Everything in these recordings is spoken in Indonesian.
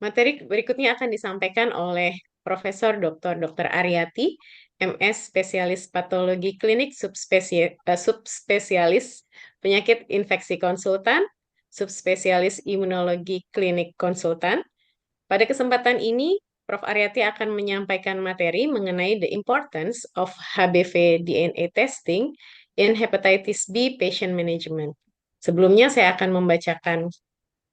Materi berikutnya akan disampaikan oleh Profesor Dr. Aryati, MS Spesialis Patologi Klinik Subspesialis Penyakit Infeksi Konsultan, Subspesialis Imunologi Klinik Konsultan. Pada kesempatan ini, Prof. Aryati akan menyampaikan materi mengenai the importance of HBV DNA testing in hepatitis B patient management. Sebelumnya saya akan membacakan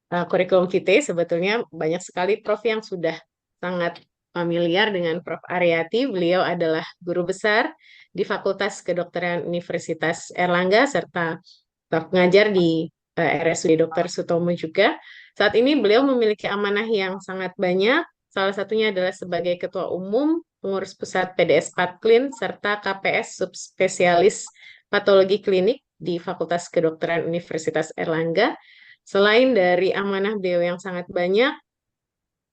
kurikulum vitae. Sebetulnya banyak sekali Prof yang sudah sangat familiar dengan Prof. Aryati. Beliau adalah guru besar di Fakultas Kedokteran Universitas Erlangga serta pengajar di RSUD Dr. Sutomo juga. Saat ini beliau memiliki amanah yang sangat banyak. Salah satunya adalah sebagai Ketua Umum, Pengurus Pusat PDS Patklin, serta KPS Subspesialis Patologi Klinik di Fakultas Kedokteran Universitas Erlangga. Selain dari amanah beliau yang sangat banyak,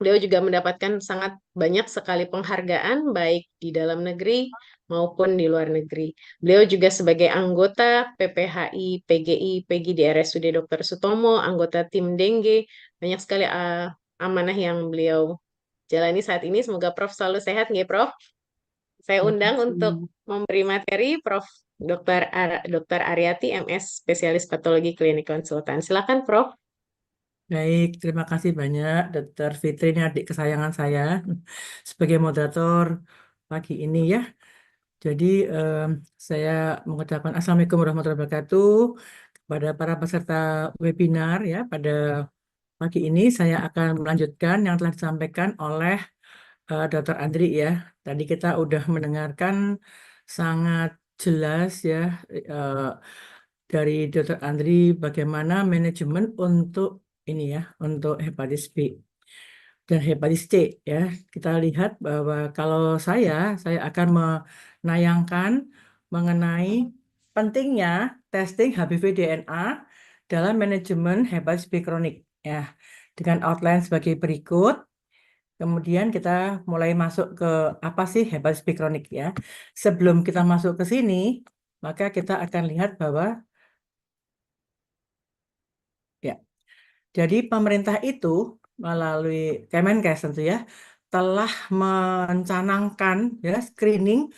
beliau juga mendapatkan sangat banyak sekali penghargaan, baik di dalam negeri maupun di luar negeri. Beliau juga sebagai anggota PPHI, PGI, PGI di RSUD Dr. Sutomo, anggota tim Dengue, banyak sekali amanah yang beliau jalani saat ini. Semoga Prof selalu sehat, nggih Prof. Saya undang untuk Makasih. memberi materi Prof. Dr. Aryati, MS, Spesialis Patologi Klinik Konsultan. Silakan Prof. Baik, terima kasih banyak Dr. Fitri, ini adik kesayangan saya sebagai moderator pagi ini ya. Jadi saya mengucapkan Assalamualaikum warahmatullahi wabarakatuh kepada para peserta webinar ya. Pada pagi ini saya akan melanjutkan yang telah disampaikan oleh Dr. Andri ya. Tadi kita udah mendengarkan sangat jelas ya eh, dari Dr. Andri bagaimana manajemen untuk ini ya, untuk hepatitis B dan hepatitis C ya. Kita lihat bahwa kalau saya akan menayangkan mengenai pentingnya testing HBV DNA dalam manajemen hepatitis B kronik ya. Dengan outline sebagai berikut. Kemudian kita mulai masuk ke apa sih hepatitis B kronik ya. Sebelum kita masuk ke sini, maka kita akan lihat bahwa ya, jadi pemerintah itu melalui Kemenkes tentu ya telah mencanangkan ya screening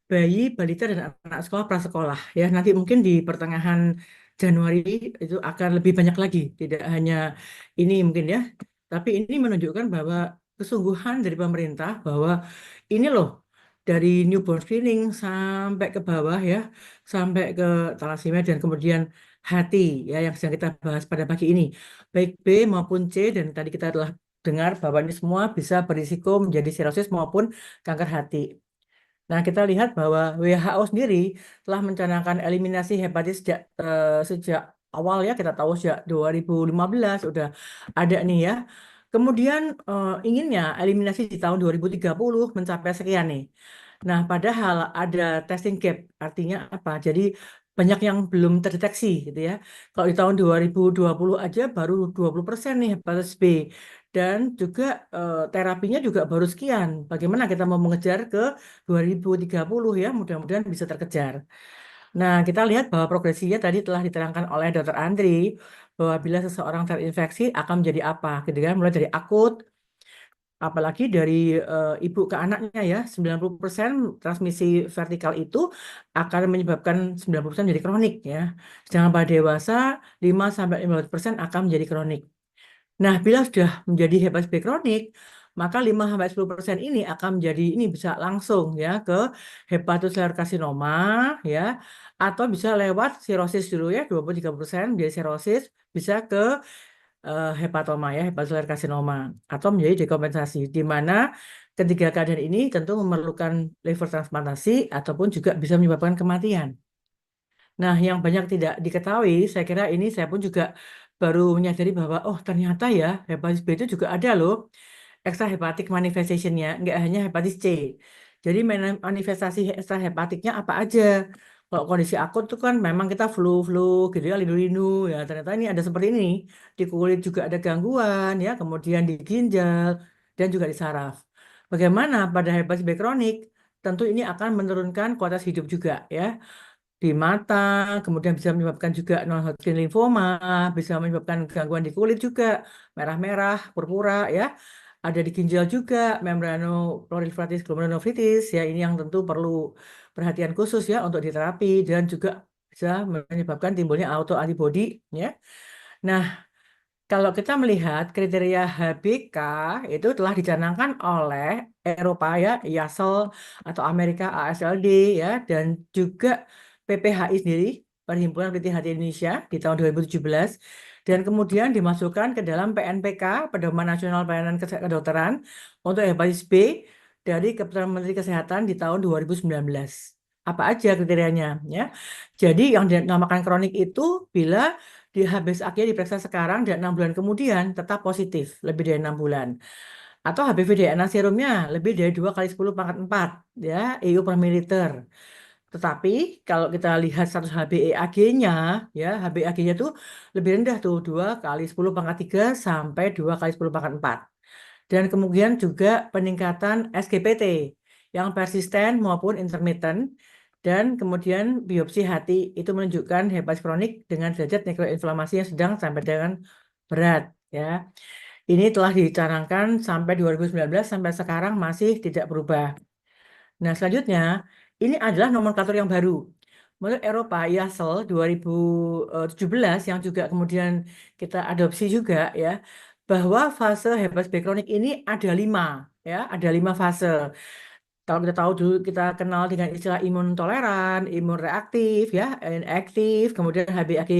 bayi, balita dan anak sekolah prasekolah ya. Nanti mungkin di pertengahan Januari itu akan lebih banyak lagi, tidak hanya ini mungkin ya. Tapi ini menunjukkan bahwa kesungguhan dari pemerintah bahwa ini loh dari newborn screening sampai ke bawah ya, sampai ke thalassemia dan kemudian hati ya yang sedang kita bahas pada pagi ini. Baik B maupun C dan tadi kita telah dengar bahwa ini semua bisa berisiko menjadi sirosis maupun kanker hati. Nah, kita lihat bahwa WHO sendiri telah mencanangkan eliminasi hepatitis sejak awal ya, kita tahu sejak 2015 udah ada nih ya. Kemudian inginnya eliminasi di tahun 2030 mencapai sekian nih. Nah, padahal ada testing gap, artinya apa? Jadi banyak yang belum terdeteksi gitu ya. Kalau di tahun 2020 aja baru 20% nih hepatitis B. Dan juga terapinya juga baru sekian. Bagaimana kita mau mengejar ke 2030 ya, mudah-mudahan bisa terkejar. Nah, kita lihat bahwa progresinya tadi telah diterangkan oleh Dr. Andri bahwa bila seseorang terinfeksi akan menjadi apa, gitu kan? Mulai dari akut, apalagi dari ibu ke anaknya ya, 90% transmisi vertikal itu akan menyebabkan 90% menjadi kronik ya. Sedangkan pada dewasa 5-15% akan menjadi kronik. Nah, bila sudah menjadi hepatitis B kronik, maka 5-10% ini akan menjadi ini bisa langsung ya ke hepatocellular karsinoma ya atau bisa lewat sirosis dulu ya 20-30% menjadi sirosis bisa ke hepatoma ya hepatocellular karsinoma atau menjadi dekompensasi di mana ketiga keadaan ini tentu memerlukan liver transplantasi ataupun juga bisa menyebabkan kematian. Nah, yang banyak tidak diketahui, saya kira ini saya pun juga baru menyadari bahwa oh ternyata ya hepatitis B itu juga ada loh extrahepatic manifestation-nya, nggak hanya hepatitis C. Jadi manifestasi extrahepatiknya apa aja? Kalau kondisi akut itu kan memang kita flu-flu gitu ya, lindu-lindu ya. Ternyata ini ada seperti ini. Di kulit juga ada gangguan ya, kemudian di ginjal dan juga di saraf. Bagaimana pada hepatitis B kronik? Tentu ini akan menurunkan kualitas hidup juga ya di mata, kemudian bisa menyebabkan juga non-Hodgkin lymphoma, bisa menyebabkan gangguan di kulit juga, merah-merah, purpura ya. ada di ginjal juga, membranoproliferatis glomerulonefritis, ya ini yang tentu perlu perhatian khusus ya untuk diterapi dan juga bisa menyebabkan timbulnya autoantibody ya. Nah, kalau kita melihat kriteria HBK itu telah dicanangkan oleh Eropa ya, IASL atau Amerika ASLD ya, dan juga PPHI sendiri, Perhimpunan Peneliti Hati Indonesia di tahun 2017, dan kemudian dimasukkan ke dalam PNPK, Pedoman Nasional Pelayanan Kedokteran untuk hepatitis B dari Keputusan Menteri Kesehatan di tahun 2019. Apa aja kriterianya ya? Jadi yang dinamakan kronik itu bila di HbS nya diperiksa sekarang dan 6 bulan kemudian tetap positif lebih dari 6 bulan. Atau HBV DNA serumnya lebih dari 2 kali 10 pangkat 4 ya, EU per mililiter. Tetapi kalau kita lihat status HbAg-nya ya, HbAg-nya tuh lebih rendah tuh 2 kali 10 pangkat 3 sampai 2 kali 10 pangkat 4. Dan kemudian juga peningkatan SGPT yang persisten maupun intermittent. Dan kemudian biopsi hati itu menunjukkan hepatitis kronik dengan derajat nekroinflamasi yang sedang sampai dengan berat ya. Ini telah dicanangkan sampai 2019 sampai sekarang masih tidak berubah. Nah, selanjutnya ini adalah nomenklatur yang baru. Menurut Eropa, IASL 2017 yang juga kemudian kita adopsi juga ya, bahwa fase hepatitis B kronik ini ada 5 ya, ada 5 fase. Kalau kita tahu dulu kita kenal dengan istilah imun toleran, imun reaktif ya, inaktif, kemudian HbAg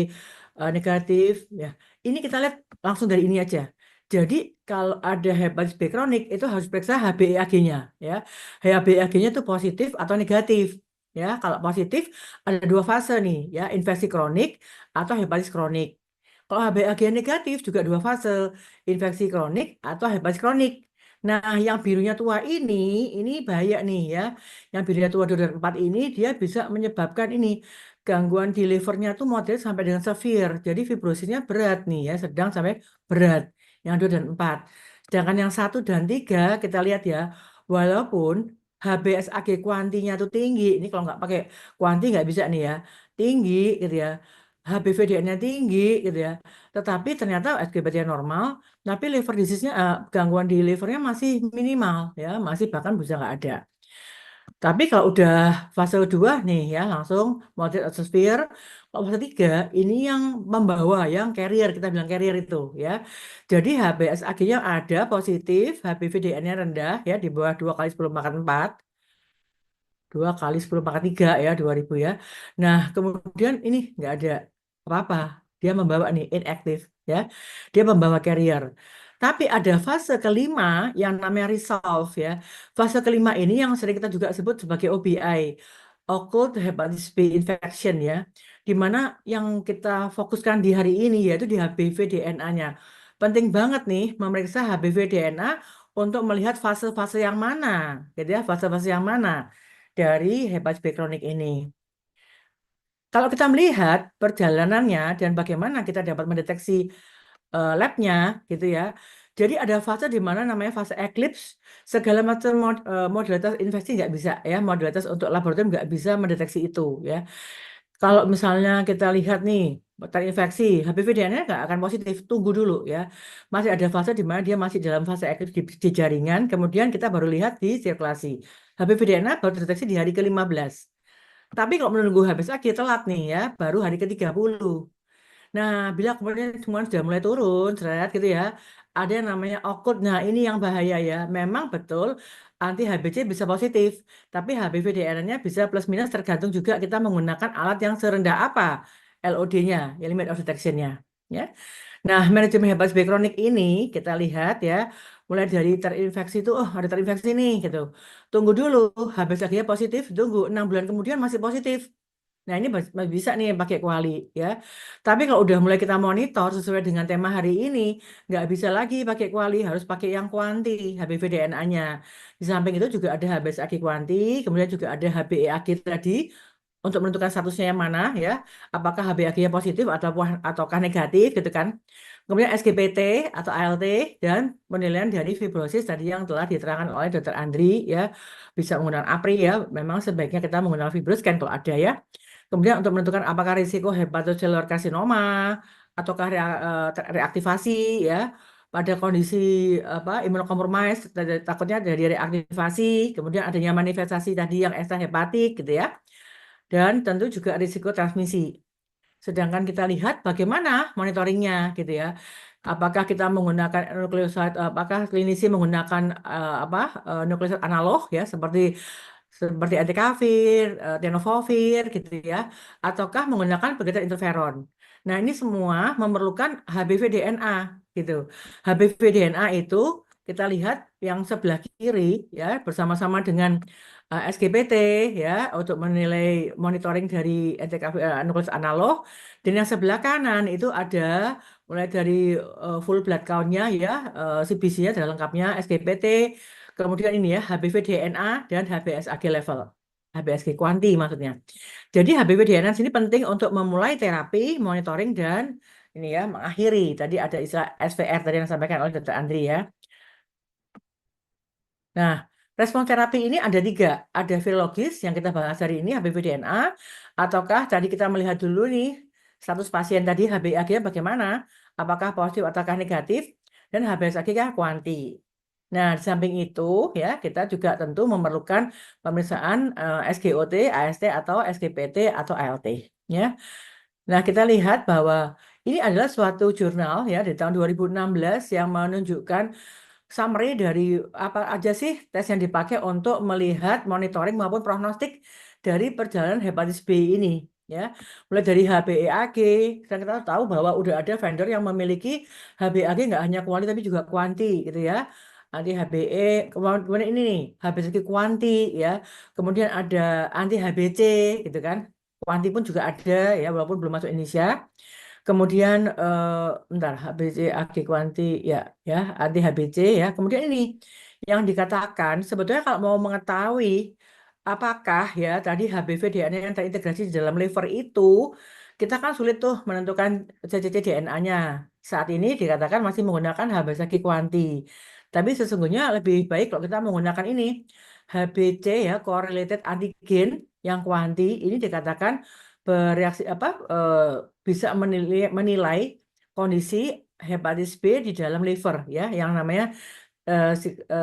negatif ya. Ini kita lihat langsung dari ini aja. Jadi kalau ada hepatitis B kronik itu harus periksa HbAg-nya ya. HbAg-nya itu positif atau negatif ya. Kalau positif ada 2 fase nih ya, infeksi kronik atau hepatitis kronik. Kalau HbAg negatif juga 2 fase, infeksi kronik atau hepatitis kronik. Nah, yang birunya tua ini bahaya nih ya. Yang birunya tua 2 dan 4 ini dia bisa menyebabkan ini gangguan di livernya tuh moderate sampai dengan severe. Jadi fibrosisnya berat nih ya, sedang sampai berat. Yang 2 dan 4. Sedangkan yang 1 dan 3 kita lihat ya, walaupun HbSAg kuantinya tuh tinggi. Ini kalau nggak pakai kuanti nggak bisa nih ya. Tinggi gitu ya. HbVDN-nya tinggi gitu ya. Tetapi ternyata SGBT normal, tapi liver disease-nya gangguan di livernya masih minimal ya, masih bahkan bisa nggak ada. Tapi kalau udah fase 2 nih ya langsung moderate atau severe. Kalau fase 3 ini yang membawa yang carrier, kita bilang carrier itu ya. Jadi HbSAg-nya ada positif, HbVDN-nya rendah ya di bawah 2 kali 10 pangkat 4. 2 kali 10 pangkat 3 ya 2000 ya. Nah, kemudian ini nggak ada apa-apa. Dia membawa nih inaktif ya. Dia membawa carrier. Tapi ada fase kelima yang namanya resolve ya. Fase kelima ini yang sering kita juga sebut sebagai OBI, Occult Hepatitis B Infection ya. Di mana yang kita fokuskan di hari ini yaitu di HBV DNA-nya. Penting banget nih memeriksa HBV DNA untuk melihat fase-fase yang mana, gitu ya, fase-fase yang mana dari hepatitis B kronik ini. Kalau kita melihat perjalanannya dan bagaimana kita dapat mendeteksi labnya gitu ya. Jadi ada fase di mana namanya fase eclipse, segala macam modalitas infeksi nggak bisa ya, modalitas untuk laboratorium nggak bisa mendeteksi itu ya. Kalau misalnya kita lihat nih, terinfeksi, HPV DNA nggak akan positif, tunggu dulu ya. Masih ada fase di mana dia masih dalam fase eclipse di jaringan, kemudian kita baru lihat di sirkulasi. HPV DNA baru terdeteksi di hari ke-15. Tapi kalau menunggu HbSAg telat nih ya, baru hari ke-30. Nah, bila kemudian semua sudah mulai turun, seret gitu ya, ada yang namanya okut. Nah, ini yang bahaya ya. Memang betul anti HBC bisa positif, tapi HBV DNA-nya bisa plus minus tergantung juga kita menggunakan alat yang serendah apa LOD-nya, ya limit of detection-nya. Ya. Nah, manajemen hepatitis B kronik ini kita lihat ya, mulai dari terinfeksi itu, oh ada terinfeksi nih gitu. Tunggu dulu, HbSAg-nya positif, tunggu 6 bulan kemudian masih positif. Nah, ini bisa nih pakai kuali ya. Tapi kalau udah mulai kita monitor sesuai dengan tema hari ini, nggak bisa lagi pakai kuali, harus pakai yang kuanti, HBV DNA-nya. Di samping itu juga ada HbSAg kuanti, kemudian juga ada HbEAg tadi untuk menentukan statusnya yang mana ya. Apakah HbAg-nya positif ataukah negatif gitu kan. Kemudian SGPT atau ALT dan penilaian dari fibrosis tadi yang telah diterangkan oleh Dr. Andri ya. Bisa menggunakan APRI ya. Memang sebaiknya kita menggunakan fibroscan kalau ada ya. Kemudian untuk menentukan apakah risiko hepatocellular carcinoma ataukah reaktivasi ya, pada kondisi imunokompromis, takutnya dari reaktivasi, kemudian adanya manifestasi tadi yang ekstrahepatik gitu ya. Dan tentu juga risiko transmisi. Sedangkan kita lihat bagaimana monitoringnya gitu ya. Apakah kita menggunakan nukleoside, apakah klinisi menggunakan nukleoside analog ya seperti atikavir, tenofovir gitu ya, ataukah menggunakan penggetar interferon. Nah, ini semua memerlukan HBV DNA gitu. HBV DNA itu kita lihat yang sebelah kiri ya bersama-sama dengan SGPT ya untuk menilai monitoring dari NTKV nukleus analog, dan yang sebelah kanan itu ada mulai dari full blood count-nya ya, CBC-nya dan lengkapnya, SGPT, kemudian ini ya HBV DNA dan HBsAg level, HBsAg kuanti maksudnya. Jadi HBV DNA sini penting untuk memulai terapi, monitoring, dan ini ya mengakhiri. Tadi ada istilah SVR tadi yang disampaikan oleh Dr. Andri ya. Nah, respon terapi ini ada 3. Ada virologis yang kita bahas hari ini, HBV DNA, ataukah tadi kita melihat dulu nih, status pasien tadi HbAg-nya bagaimana, apakah positif ataukah negatif, dan HBsAg-nya kuanti. Nah, di samping itu ya, kita juga tentu memerlukan pemeriksaan SGOT, AST, atau SGPT, atau ALT. Ya. Nah, kita lihat bahwa ini adalah suatu jurnal ya di tahun 2016 yang menunjukkan summary dari apa aja sih tes yang dipakai untuk melihat monitoring maupun prognostik dari perjalanan hepatitis B ini ya. Mulai dari HbAg, dan kita tahu bahwa udah ada vendor yang memiliki HbAg nggak hanya kuali tapi juga kuanti gitu ya. Anti HbE, kemudian ini nih, HbCG kuanti ya. Kemudian ada anti HbC gitu kan. Kuanti pun juga ada ya walaupun belum masuk Indonesia. Kemudian bentar HbC Ag kuanti ya anti HbC ya. Kemudian ini yang dikatakan sebetulnya kalau mau mengetahui apakah ya tadi HBV DNA yang terintegrasi di dalam liver itu, kita kan sulit tuh menentukan CCC DNA-nya. Saat ini dikatakan masih menggunakan HbCG kuanti. Tapi sesungguhnya lebih baik kalau kita menggunakan ini HbC ya correlated antigen yang kuanti, ini dikatakan bereaksi bisa menilai kondisi hepatitis B di dalam liver ya yang namanya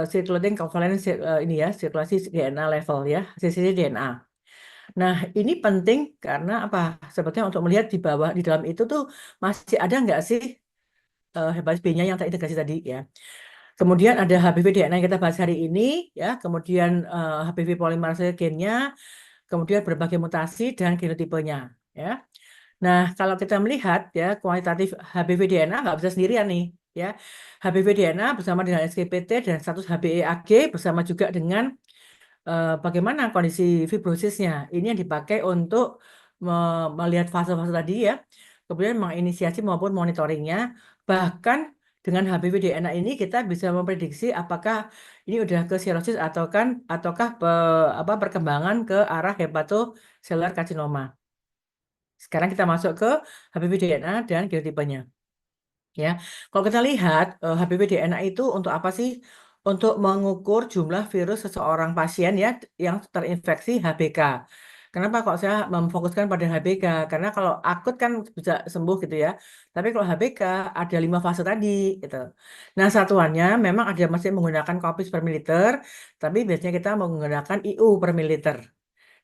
circulating covalent ini ya sirkulasi DNA level ya CCC DNA. Nah, ini penting karena apa? Sebetulnya untuk melihat di bawah di dalam itu tuh masih ada nggak sih hepatitis B-nya yang terintegrasi tadi ya. Kemudian ada HBV DNA yang kita bahas hari ini ya, kemudian HBV polimerase gennya, kemudian berbagai mutasi dan genotipenya ya. Nah, kalau kita melihat ya kualitatif HBV DNA nggak bisa sendirian nih ya. HBV DNA bersama dengan SGPT dan status HbAg bersama juga dengan bagaimana kondisi fibrosisnya. Ini yang dipakai untuk melihat fase-fase tadi ya. Kemudian menginisiasi maupun monitoringnya. Bahkan dengan HBV DNA ini kita bisa memprediksi apakah ini udah ke sirosis ataukah perkembangan ke arah hepatocellular carcinoma. Sekarang kita masuk ke HBV DNA dan genotipenya. Ya, kalau kita lihat HBV DNA itu untuk apa sih? Untuk mengukur jumlah virus seseorang pasien ya yang terinfeksi HBK. Kenapa kok saya memfokuskan pada HBK? Karena kalau akut kan bisa sembuh gitu ya. Tapi kalau HBK ada 5 fase tadi gitu. Nah, satuannya memang ada masih menggunakan kopis per mililiter, tapi biasanya kita menggunakan IU per mililiter.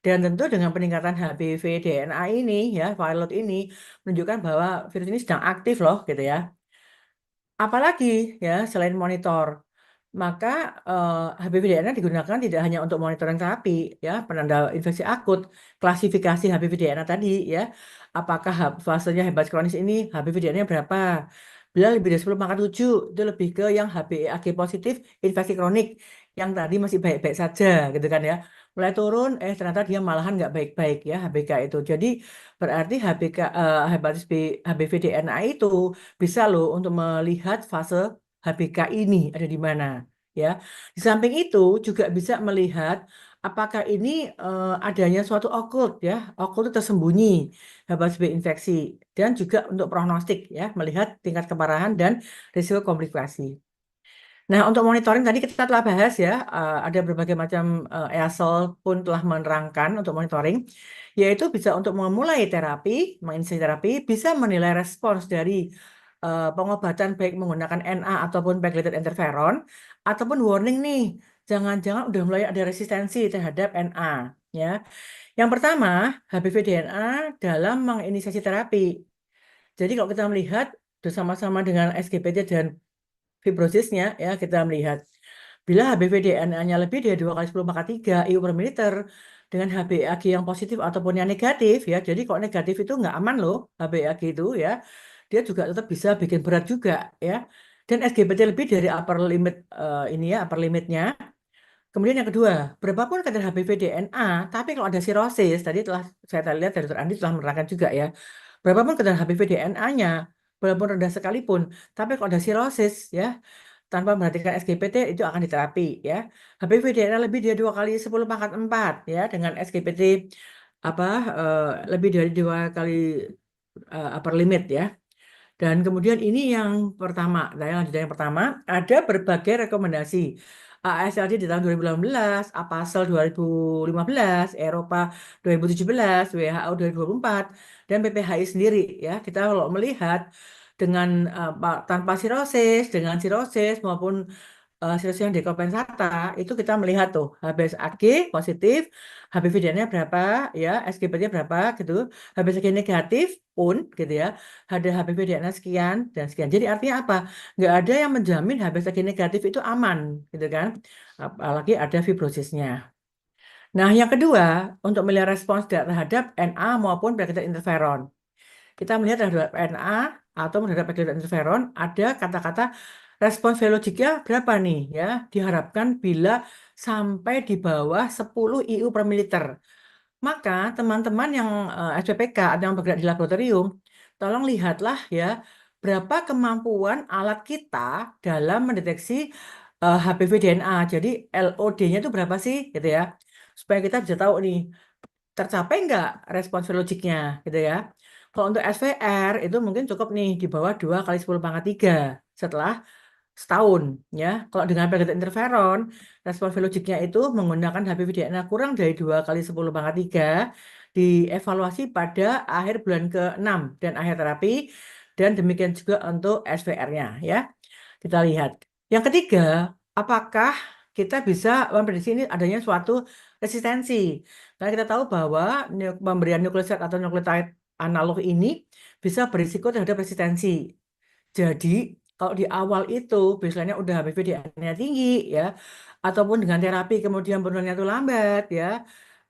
Dan tentu dengan peningkatan HBV DNA ini ya, viral load ini menunjukkan bahwa virus ini sedang aktif loh gitu ya. Apalagi ya selain monitor, maka HBV DNA digunakan tidak hanya untuk monitoring terapi ya, penanda infeksi akut, klasifikasi HBV DNA tadi ya. Apakah fasenya hepatitis kronis ini HBV DNA berapa? Bila lebih dari 10 pangkat 7 itu lebih ke yang HbAg positif infeksi kronik yang tadi masih baik-baik saja gitu kan ya. Mulai turun ternyata dia malahan nggak baik-baik ya HBK itu. Jadi berarti hepatitis B HBV DNA itu bisa loh untuk melihat fase HBK ini ada di mana ya. Di samping itu juga bisa melihat apakah ini adanya suatu okult ya, okult tersembunyi hepatitis B infeksi, dan juga untuk prognostik ya, melihat tingkat keparahan dan risiko komplikasi. Nah, untuk monitoring tadi kita telah bahas ya, ada berbagai macam EASL pun telah menerangkan untuk monitoring, yaitu bisa untuk memulai terapi, menginisiasi terapi, bisa menilai respons dari pengobatan baik menggunakan NA ataupun pegylated interferon, ataupun warning nih, jangan-jangan udah mulai ada resistensi terhadap NA. Ya, yang pertama HPV-DNA dalam menginisiasi terapi. Jadi kalau kita melihat bersama-sama dengan SGPT dan fibrosisnya, ya kita melihat bila HPV-DNA-nya lebih dari 2 kali 10 pangkat 3 IU per mililiter dengan HbA_G yang positif ataupun yang negatif, ya. Jadi kalau negatif itu nggak aman loh HbA_G itu, ya. Dia juga tetap bisa bikin berat juga, ya. Dan SGPT lebih dari upper limit ini ya, upper limitnya. Kemudian yang kedua, berapapun kadar HPV DNA, tapi kalau ada sirosis, tadi telah saya lihat dari Dr. Andi telah menerangkan juga ya, berapapun kadar HPV DNA-nya, walaupun rendah sekalipun, tapi kalau ada sirosis ya, tanpa memperhatikan SGPT itu akan diterapi ya. HPV DNA lebih dari 2 kali 10 pangkat 4 ya, dengan SGPT apa lebih dari 2 kali upper limit ya. Dan kemudian ini yang pertama, nah yang lanjutan yang pertama, ada berbagai rekomendasi. AASLD di tahun 2018, APASL 2015, Eropa 2017, WHO 2024, dan PPHI sendiri ya. Kita kalau melihat dengan tanpa sirosis, dengan sirosis maupun sirosis yang dekompensata, itu kita melihat tuh HbSAg positif, HPV-nya berapa ya, SGPT-nya berapa gitu, HbSAg negatif pun gitu ya, ada HPV-DNA sekian dan sekian. Jadi artinya apa? Nggak ada yang menjamin HbSAg negatif itu aman gitu kan, apalagi ada fibrosisnya. Nah, yang kedua, untuk melihat respons terhadap NA maupun pegylated interferon. Kita melihat terhadap NA atau terhadap pegylated interferon, ada kata-kata respons velogiknya berapa nih ya? Diharapkan bila sampai di bawah 10 IU per mililiter. Maka teman-teman yang SPPK atau yang bergerak di laboratorium, tolong lihatlah ya berapa kemampuan alat kita dalam mendeteksi HPV DNA. Jadi LOD-nya itu berapa sih gitu ya? Supaya kita bisa tahu nih tercapai nggak respons logiknya gitu ya. Kalau untuk SVR itu mungkin cukup nih di bawah 2 kali 10 pangkat 3 setelah setahun ya. Kalau dengan pegylated interferon, respons logiknya itu menggunakan HPV-DNA kurang dari 2 kali 10 pangkat 3 dievaluasi pada akhir bulan ke-6 dan akhir terapi, dan demikian juga untuk SVR-nya ya. Kita lihat. Yang ketiga, apakah kita bisa memprediksi ini adanya suatu resistensi? Karena kita tahu bahwa pemberian nukleosida atau nukleotide analog ini bisa berisiko terhadap resistensi. Jadi, kalau di awal itu biasanya udah HPV DNA tinggi ya, ataupun dengan terapi kemudian penurunannya itu lambat ya,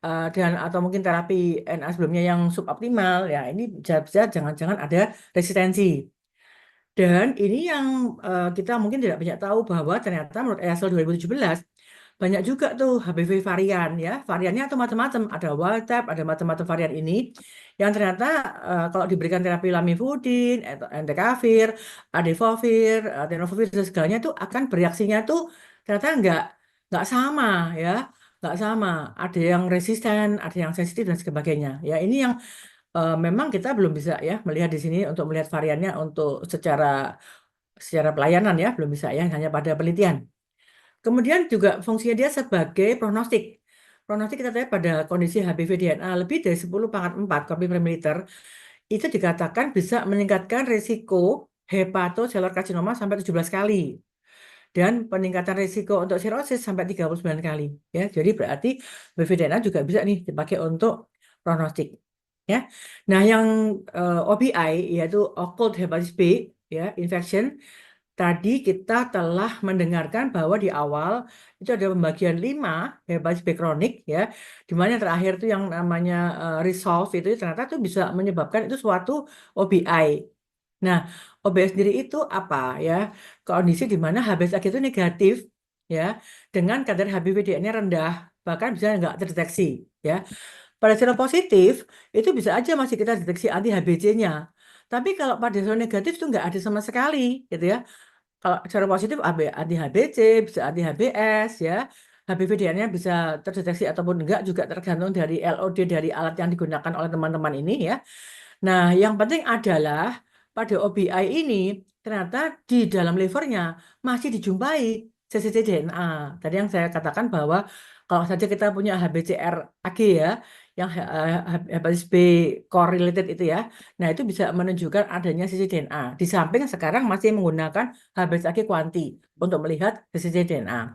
dan atau mungkin terapi NA sebelumnya yang suboptimal ya, ini bisa jangan-jangan ada resistensi. Dan ini yang kita mungkin tidak banyak tahu bahwa ternyata menurut EASL 2017 banyak juga tuh HPV varian ya. Variannya tuh macam-macam, ada wild type, ada macam-macam varian ini yang ternyata kalau diberikan terapi lamivudin, entecavir, adefovir, tenofovir dan segalanya tuh akan bereaksinya tuh ternyata nggak sama ya. Nggak sama, ada yang resisten, ada yang sensitif dan sebagainya. Ya, ini yang memang kita belum bisa ya melihat di sini untuk melihat variannya untuk secara pelayanan ya belum bisa ya, hanya pada penelitian. Kemudian juga fungsinya dia sebagai prognostik. Prognostik kita lihat pada kondisi HPV DNA lebih dari 10 pangkat 4 kopi per mililiter itu dikatakan bisa meningkatkan risiko hepatocellular karsinoma sampai 17 kali dan peningkatan risiko untuk sirosis sampai 39 kali ya. Jadi berarti HPV DNA juga bisa nih dipakai untuk prognostik. Ya. Nah, yang OBI yaitu occult hepatitis B ya, infection. Tadi kita telah mendengarkan bahwa di awal itu ada pembagian 5 hepatitis B kronik ya, di mana yang terakhir itu yang namanya resolve itu ternyata itu bisa menyebabkan itu suatu OBI. Nah, OBI sendiri itu apa ya? Kondisi di mana HbSAg itu negatif ya, dengan kadar HBV-DNA rendah, bahkan bisa nggak terdeteksi ya. Pada seropositif itu bisa aja masih kita deteksi anti HBC-nya. Tapi kalau pada seronegatif itu nggak ada sama sekali gitu ya. Kalau seropositif anti HBC, bisa anti HBs ya. HPV-DNA bisa terdeteksi ataupun enggak juga tergantung dari LOD dari alat yang digunakan oleh teman-teman ini ya. Nah, yang penting adalah pada OBI ini ternyata di dalam livernya masih dijumpai cccDNA. Tadi yang saya katakan bahwa kalau saja kita punya HBCR AG ya, yang hepatitis B correlated itu ya. Nah, itu bisa menunjukkan adanya sisi DNA. Di samping sekarang masih menggunakan HbA1c kuanti untuk melihat sisi DNA.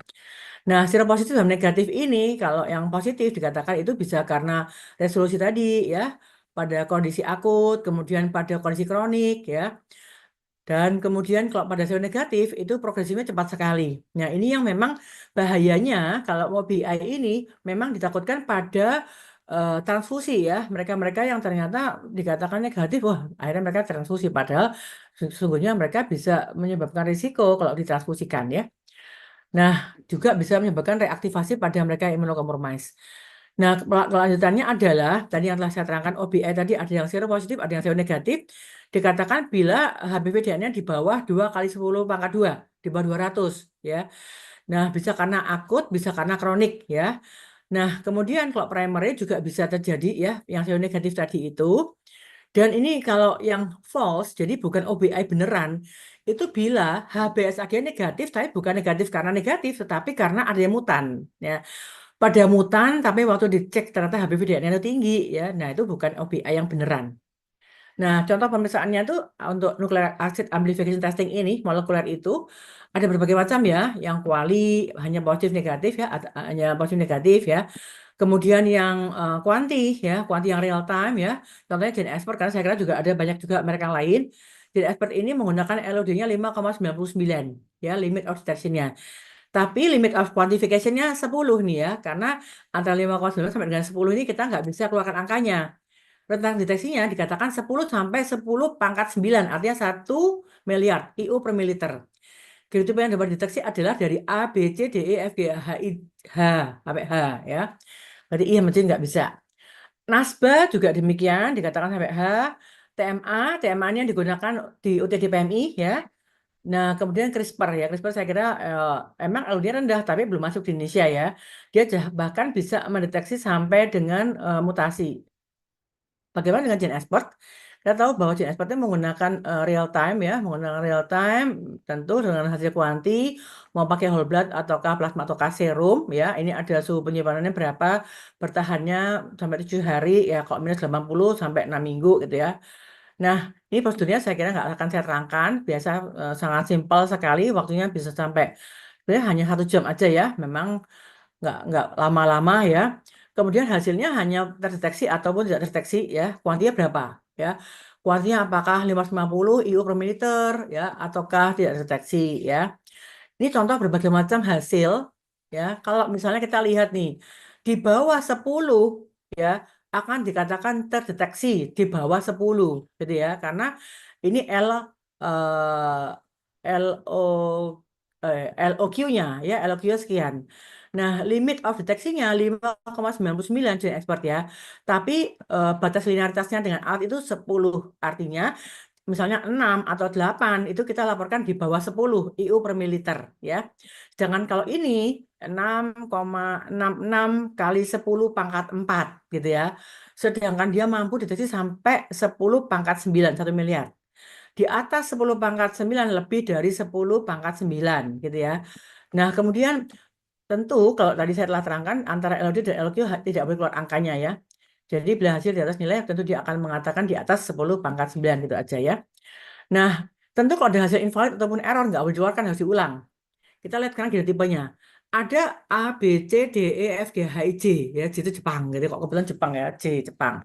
Nah, seropositif dan negatif ini, kalau yang positif dikatakan itu bisa karena resolusi tadi ya, pada kondisi akut, kemudian pada kondisi kronik ya. Dan kemudian kalau pada seronegatif itu progresifnya cepat sekali. Nah, ini yang memang bahayanya kalau mau BI ini memang ditakutkan pada transfusi ya. Mereka-mereka yang ternyata dikatakan negatif, wah akhirnya mereka transfusi. Padahal sesungguhnya mereka bisa menyebabkan risiko kalau ditransfusikan ya. Nah, juga bisa menyebabkan reaktivasi pada mereka yang immunokompromis. Nah, kelanjutannya adalah tadi yang telah saya terangkan OBI tadi ada yang seropositif, ada yang seronegatif. Dikatakan bila HBV DNA di bawah 2 kali 10 pangkat 2, di bawah 200 ya. Nah, bisa karena akut, bisa karena kronik ya. Nah, kemudian kalau primary juga bisa terjadi ya, yang seronegatif tadi itu. Dan ini kalau yang false, jadi bukan OBI beneran, itu bila HBsAg negatif, tapi bukan negatif karena negatif, tetapi karena ada yang mutan. Ya. Pada mutan, tapi waktu dicek ternyata HBV DNA itu tinggi, ya. Nah, itu bukan OBI yang beneran. Nah, contoh pemeriksaannya itu untuk nucleic acid amplification testing ini, molekuler itu, ada berbagai macam ya, yang kuali hanya positif negatif ya, hanya positif negatif ya. Kemudian yang kuanti ya, kuanti yang real time ya. Contohnya GenExpert karena saya kira juga ada banyak juga merek yang lain. GenExpert ini menggunakan LOD-nya 5,99 ya, limit of detection-nya. Tapi limit of quantification-nya 10 nih ya, karena antara 5,9 sampai dengan 10 ini kita nggak bisa keluarkan angkanya. Rentang deteksinya dikatakan 10 sampai 10 pangkat 9, artinya 1 miliar IU per mililiter. Genotipe yang dapat dideteksi adalah dari A, B, C, D, E, F, G, H, I, H, sampai H ya. Berarti I yang tidak bisa. NASBA juga demikian, dikatakan sampai H. TMA-nya yang digunakan di UTD PMI ya. Nah, kemudian CRISPR ya. CRISPR saya kira emang LD rendah, tapi belum masuk di Indonesia ya. Dia bahkan bisa mendeteksi sampai dengan mutasi. Bagaimana dengan GenExpert? Kita tahu bahwa GenExpert itu menggunakan real time ya, menggunakan real time tentu dengan hasil kuanti, mau pakai whole blood ataukah plasma ataukah serum ya. Ini ada suhu penyimpanannya berapa, bertahannya sampai 7 hari ya, kalau minus 80 sampai 6 minggu gitu ya. Nah, ini prosedurnya saya kira nggak akan saya terangkan, biasa sangat simpel sekali, waktunya bisa sampai sebenarnya hanya 1 jam aja ya, memang nggak lama-lama ya. Kemudian hasilnya hanya terdeteksi ataupun tidak terdeteksi ya. Kuantinya berapa ya? Kuantinya apakah 550 IU per mililiter ya ataukah tidak terdeteksi ya. Ini contoh berbagai macam hasil ya. Kalau misalnya kita lihat nih di bawah 10 ya akan dikatakan terdeteksi di bawah 10 gitu ya. Karena ini LO LOQ-nya ya, LOQ sekian. Nah, limit of deteksinya 5,99 jadi expert ya. Tapi batas linearitasnya dengan alat itu 10. Artinya misalnya 6 atau 8 itu kita laporkan di bawah 10 IU per mililiter ya. Sedangkan kalau ini 6,66 kali 10 pangkat 4 gitu ya. Sedangkan dia mampu deteksi sampai 10 pangkat 9, 1 miliar. Di atas 10 pangkat 9 lebih dari 10 pangkat 9 gitu ya. Nah, kemudian tentu kalau tadi saya telah terangkan antara LOD dan LQ tidak boleh keluar angkanya ya. Jadi bila hasil di atas nilai tentu dia akan mengatakan di atas 10 pangkat 9 gitu aja ya. Nah, tentu kalau ada hasil invalid ataupun error nggak boleh dikeluarkan, harus diulang. Kita lihat sekarang genotipenya. Ada A, B, C, D, E, F, G, H, I, J. Ya, J itu Jepang. Jadi kok kebetulan Jepang ya, C Jepang.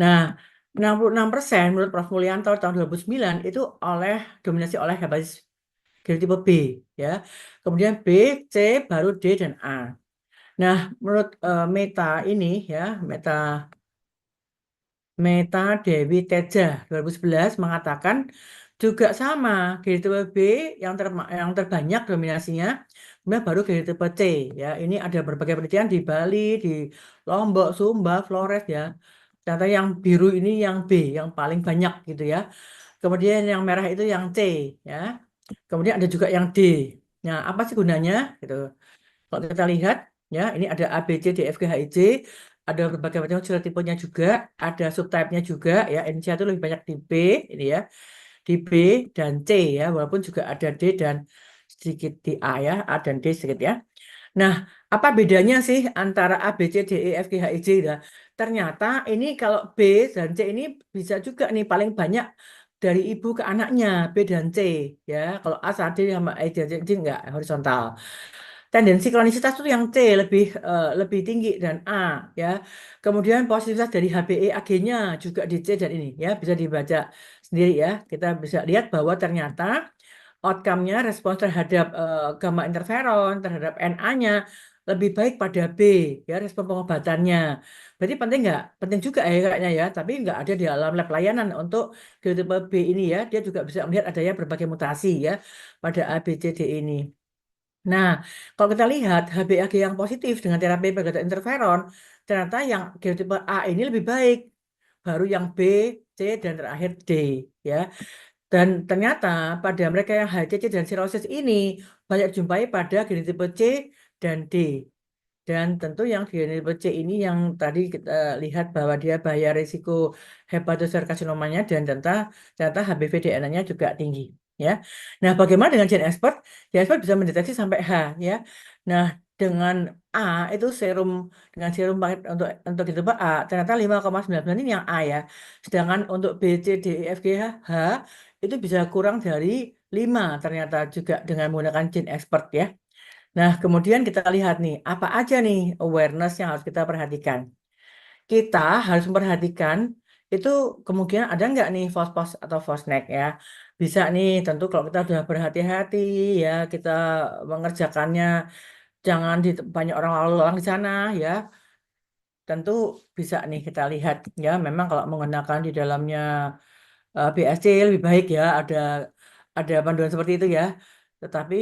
Nah, 66% menurut Prof. Mulyanto tahun 2009 itu dominasi oleh hepatitis genotipe B. Ya. Kemudian B, C, baru D, dan A. Nah, menurut Meta ini ya, Meta Dewi Teja 2011 mengatakan juga sama genotipe B yang terbanyak dominasinya, kemudian baru genotipe C ya. Ini ada berbagai penelitian di Bali, di Lombok, Sumba, Flores ya. Ternyata yang biru ini yang B yang paling banyak gitu ya. Kemudian yang merah itu yang C ya. Kemudian ada juga yang D. Nah, apa sih gunanya gitu? Kalau kita lihat ya, ini ada A, B, C, D, F, G, H, I, J. Ada berbagai macam serotipenya juga, ada subtype-nya juga ya. Indonesia itu lebih banyak di B ini ya, di B dan C ya, walaupun juga ada D dan sedikit di A ya, A dan D sedikit ya. Nah, apa bedanya sih antara A, B, C, D, E, F, G, H, I, J ya? Ternyata ini kalau B dan C ini bisa juga nih paling banyak dari ibu ke anaknya, B dan C ya. Kalau A sama D sama E dan C enggak horizontal. Tendensi kronisitas itu yang C lebih tinggi dan A ya. Kemudian positivitas dari HbA1ag-nya juga di C dan ini ya bisa dibaca sendiri ya. Kita bisa lihat bahwa ternyata outcome-nya respons terhadap gamma interferon terhadap Na-nya lebih baik pada B ya respon pengobatannya. Berarti penting nggak? Penting juga ya kayaknya ya, tapi nggak ada di dalam lab layanan untuk genotipe B ini ya. Dia juga bisa melihat adanya berbagai mutasi ya pada A, B, C, D ini. Nah, kalau kita lihat HbA1g yang positif dengan terapi pegatan interferon, ternyata yang genotipe A ini lebih baik, baru yang B, C, dan terakhir D, ya. Dan ternyata pada mereka yang HCC dan sirosis ini banyak jumpai pada genotipe C dan D. Dan tentu yang genotipe C ini yang tadi kita lihat bahwa dia bahaya risiko hepatocellular dan ternyata HBV DNA-nya juga tinggi. Ya, nah bagaimana dengan Gen Expert? Gen Expert bisa mendeteksi sampai H, ya. Nah dengan A itu dengan serum paket untuk genotipe A ternyata 5,99 ini yang A ya. Sedangkan untuk B, C, D, E, F, G, H itu bisa kurang dari 5 ternyata juga dengan menggunakan Gen Expert ya. Nah, kemudian kita lihat nih, apa aja nih awareness yang harus kita perhatikan. Kita harus memperhatikan itu kemungkinan ada nggak nih false positive atau false negative ya. Bisa nih, tentu kalau kita sudah berhati-hati ya, kita mengerjakannya jangan di banyak orang lalu lalang di sana ya. Tentu bisa nih kita lihat ya, memang kalau menggunakan di dalamnya BSC lebih baik ya, ada panduan seperti itu ya. Tetapi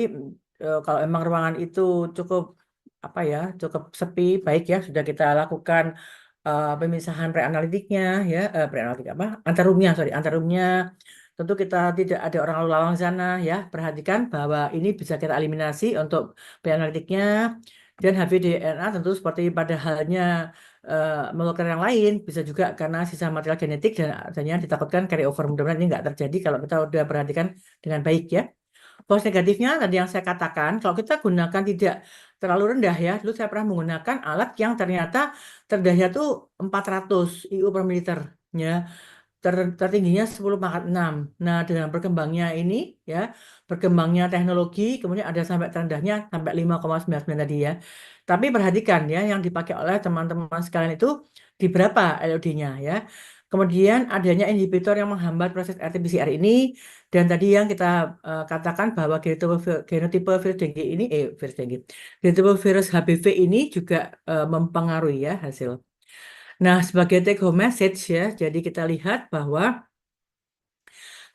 kalau emang ruangan itu cukup apa ya, cukup sepi, baik ya sudah kita lakukan pemisahan preanalitiknya ya, preanalitik apa? Antarumnya, sorry, antarumnya. Tentu kita tidak ada orang lalu lalang di sana ya. Perhatikan bahwa ini bisa kita eliminasi untuk preanalitiknya dan HPDNA tentu seperti pada halnya molekul yang lain bisa juga karena sisa material genetik dan adanya ditakutkan carry over. Mudah-mudahan ini nggak terjadi kalau kita udah perhatikan dengan baik ya. False negatifnya tadi yang saya katakan, kalau kita gunakan tidak terlalu rendah ya. Dulu saya pernah menggunakan alat yang ternyata terdahnya tuh 400 IU per mililiter ya. Tertingginya 10/6. Nah, dengan berkembangnya ini ya, berkembangnya teknologi, kemudian ada sampai terendahnya sampai 5,99 tadi ya. Tapi perhatikan ya, yang dipakai oleh teman-teman sekalian itu di berapa LOD-nya ya. Kemudian adanya inhibitor yang menghambat proses RT-PCR ini, dan tadi yang kita katakan bahwa genotipe virus dengue ini, genotipe virus HBV ini juga mempengaruhi ya hasil. Nah, sebagai take home message ya, jadi kita lihat bahwa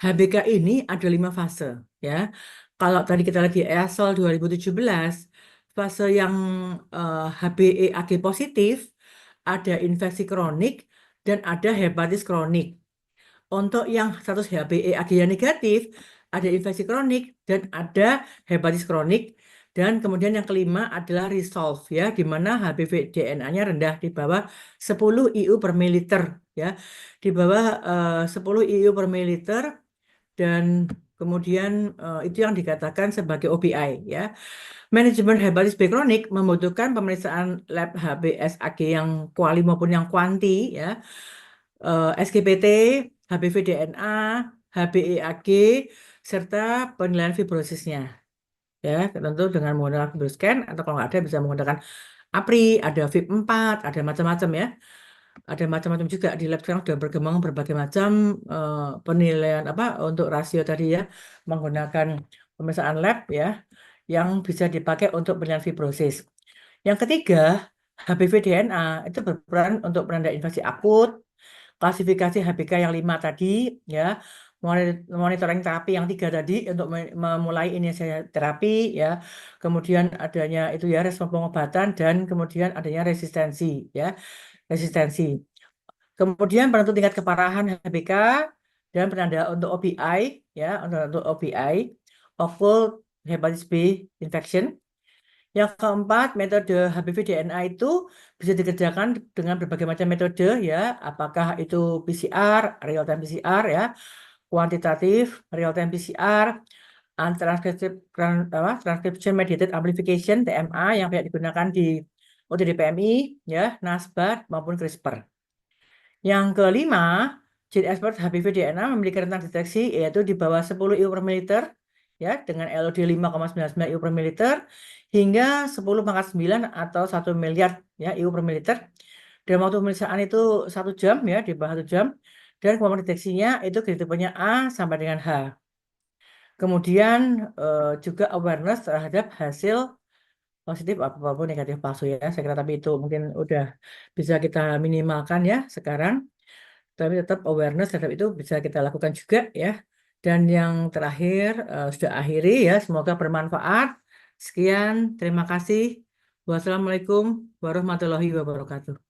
HBK ini ada 5 fase ya. Kalau tadi kita lihat di EASL 2017, fase yang HbA1g positif, ada infeksi kronik, dan ada hepatitis kronik. Untuk yang status HbA1g yang negatif, ada infeksi kronik dan ada hepatitis kronik. Dan kemudian yang kelima adalah resolve ya, di mana HBV DNA-nya rendah di bawah 10 IU per mililiter ya. Di bawah 10 IU per mililiter dan kemudian itu yang dikatakan sebagai OBI ya. Manajemen hepatitis B kronik membutuhkan pemeriksaan lab HBsAg yang kuali maupun yang kuanti ya. SGPT, HBV DNA, HbA1g, serta penilaian fibrosisnya. Ya, tentu dengan menggunakan fibroscan atau kalau nggak ada bisa menggunakan APRI, ada FIB4, ada macam-macam ya. Ada macam-macam juga di lab sekarang sudah berkembang berbagai macam penilaian apa untuk rasio tadi ya, menggunakan pemeriksaan lab ya yang bisa dipakai untuk penilaian fibrosis. Yang ketiga, HBV DNA itu berperan untuk penanda infeksi akut, klasifikasi HBK yang 5 tadi ya, monitoring terapi yang 3 tadi untuk memulai inisiasi terapi ya, kemudian adanya itu ya respon pengobatan dan kemudian adanya resistensi. Kemudian penentu tingkat keparahan HBK dan penanda untuk OBI ya, untuk OBI, occult hepatitis B infection. Yang keempat, metode HBV DNA itu bisa dikerjakan dengan berbagai macam metode ya, apakah itu PCR, real time PCR ya, kuantitatif, real time PCR, Transcription Mediated Amplification TMA yang banyak digunakan di OTD PMI, ya, NASBAR maupun CRISPR. Yang kelima, gene expert HPV DNA memiliki rentang deteksi yaitu di bawah 10 IU per mililiter, ya, dengan LOD 5,99 IU per mililiter hingga 10 pangkat 9 atau 1 miliar, ya, IU per mililiter. Dan waktu pemeriksaan itu 1 jam, ya, di bawah 1 jam. Dan kemampuan deteksinya itu tipenya A sampai dengan H. Kemudian juga awareness terhadap hasil positif apapun negatif palsu, ya. Saya kira tapi itu mungkin udah bisa kita minimalkan, ya, sekarang. Tapi tetap awareness terhadap itu bisa kita lakukan juga, ya. Dan yang terakhir sudah akhiri, ya. Semoga bermanfaat. Sekian, terima kasih. Wassalamualaikum warahmatullahi wabarakatuh.